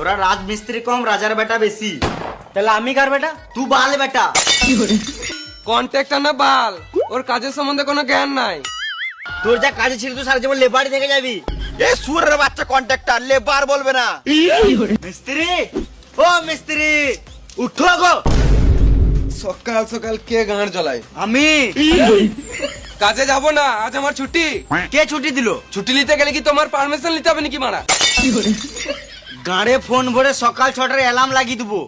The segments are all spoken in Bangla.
ওরা রাজমিস্ত্রি কম, রাজার বেটা বেশি। তাহলে আমি কার বেটা? তুই বাল বেটা। কন্ট্রাক্টর না বাল, ওর কাজের সম্বন্ধে কোনো জ্ঞান নাই। তোর যা কাজে ছিল তুই সারা জীবন লেবারই থেকে যাবি। এ সুরের বাচ্চা কন্ট্রাক্টর, লেবার বলবে না। মিস্ত্রি, ও মিস্ত্রি উঠো গো। সকাল সকাল কে গাঁড় জ্বলায়? আমি। কাজে যাব না, আজ আমার ছুটি। কে ছুটি দিল? ছুটি নিতে গেলে কি তোমার পারমিশন নিতে হবে নাকি মারা? গাড়ে ফোন ভরে সকাল 6টার অ্যালার্ম লাগিয়ে দেবো।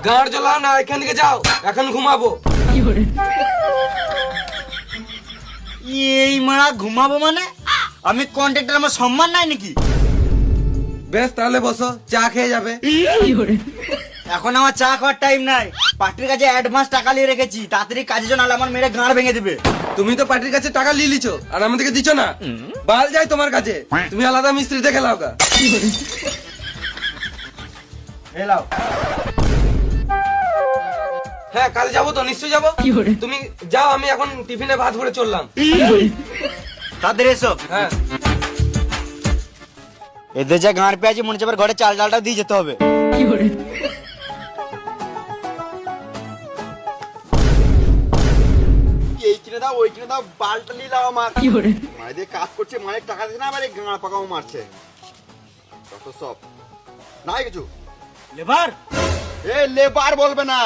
গাঁড় জ্বলাও না, এখান থেকে যাও, এখন ঘুমাবো। এই মারা ঘুমাবো মানে? আমি কন্ট্রাক্টর, আমার সম্মান নাই নাকি? বেশ তাহলে বসো, চা খেয়ে যাবে। এখন আমার চা খাওয়ার টাইম নাই। পার্টির কাছে অ্যাডভান্স টাকা নিয়ে রেখেছি, তাড়াতাড়ি কাজের জন্য, নাহলে আমার মেরে গাঁড় ভেঙে দিবে। তুমি তো পার্টির কাছে টাকা নিয়ে লিছো আর আমাদেরকে দিচ্ছ না। বাল যাই তোমার কাছে, তুমি আলাদা মিস্ত্রি দেখে লাও গা। এলাও। হ্যাঁ কাল যাবো তো, নিশ্চয়ই যাবো। তুমি যাও, আমি এখন টিফিনে ভাত ভরে চললাম। তাদের এসো। হ্যাঁ এদের যা গাঁড় পেয়েছি, মনে হচ্ছে এবার ঘরে চাল ডালটা দিয়ে যেতে হবে। এই কিনে দাও, ওই কিনে দাও, বালটা নিলাও আমার। মায়ের দিয়ে কাজ করছে, মায়ের টাকা দিচ্ছে না, আবার এই গাঁড় পাকাও মারছে। কত সব নাই কিছু। লেবার, এ লেবার বলবে না।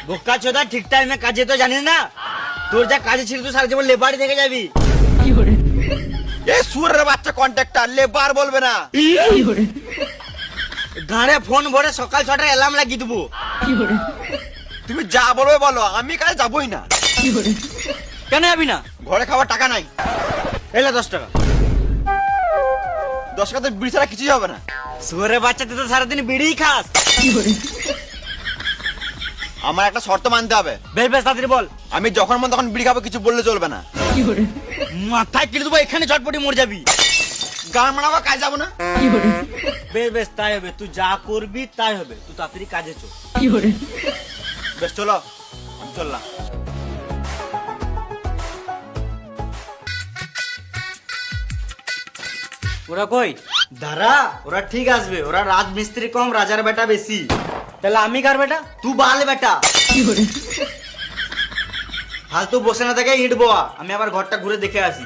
বোকা চোদা, ঠিক টাইমে কাজে তো জানিস না। তোর যা কাজে ছিল তুই সারা জীবন লেবারই থেকে যাবি। এ সুরের বাচ্চা কন্ট্রাক্টর, লেবার বলবে না। গাঁড়ে ফোন ভরে সকাল 6টার অ্যালার্ম লাগিয়ে দেবো। তুমি যা বলবে বলো, আমি কাজে যাবোই না। কেন যাবি না? ঘরে খাওয়ার টাকা নাই। এলে 10 টাকা। 10 টাকাতে বিড়ি ছাড়া কিছুই হবে না। শুয়ারে বাচ্চা, তুই তো সারাদিন বিড়িই খাস। আমার একটা শর্ত মানতে হবে। বেশ বেশ তাড়াতাড়ি বল। আমি যখন মন তখন বিড়ি খাবো, কিছু বললে চলবে না। মাথায় কিনে দেবো, এখানে চটপটি মরে যাবি। গান মানাবো, কাজ যাবো না। বেশ বেশ তাই হবে, তুই যা করবি তাই হবে। তুই তাড়াতাড়ি কাজে চল। বেশ চলো, আমি চললাম। ওরা কই? দাঁড়া, ওরা ঠিক আসবে। ওরা রাজমিস্ত্রি কম, রাজার বেটা বেশি। তাহলে আমি কার বেটা? তুই বাল বেটা। ফালতু বসে না থাকে, ইট বোয়া। আমি আবার ঘরটা ঘুরে দেখে আসি।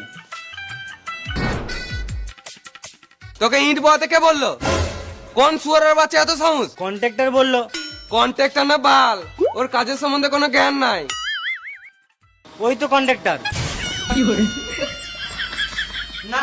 তোকে ইট বোয়াতে কে বললো? কোন সুয়ারের বাচ্চা এত সাহস? কন্ট্রাক্টর বললো। কন্ট্রাক্টর না বাল, ওর কাজের সম্বন্ধে কোনো জ্ঞান নাই। ওই তো কন্ট্রাক্টর।